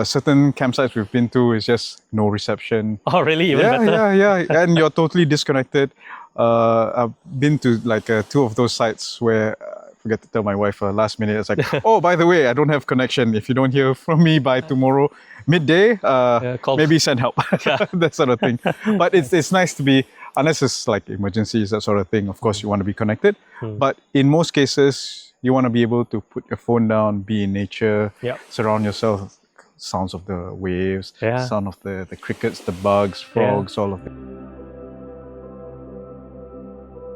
Certain campsites we've been to is just no reception. Oh, really? Even better? Yeah. And you're totally disconnected. I've been to like two of those sites where I forget to tell my wife last minute. It's like, oh, by the way, I don't have connection. If you don't hear from me by tomorrow midday, maybe send help. That sort of thing. But it's nice to be, unless it's like emergencies, that sort of thing. Of course, you want to be connected. But in most cases, you want to be able to put your phone down, be in nature, surround yourself. Sounds of the waves, sound of the crickets, the bugs, frogs, all of it.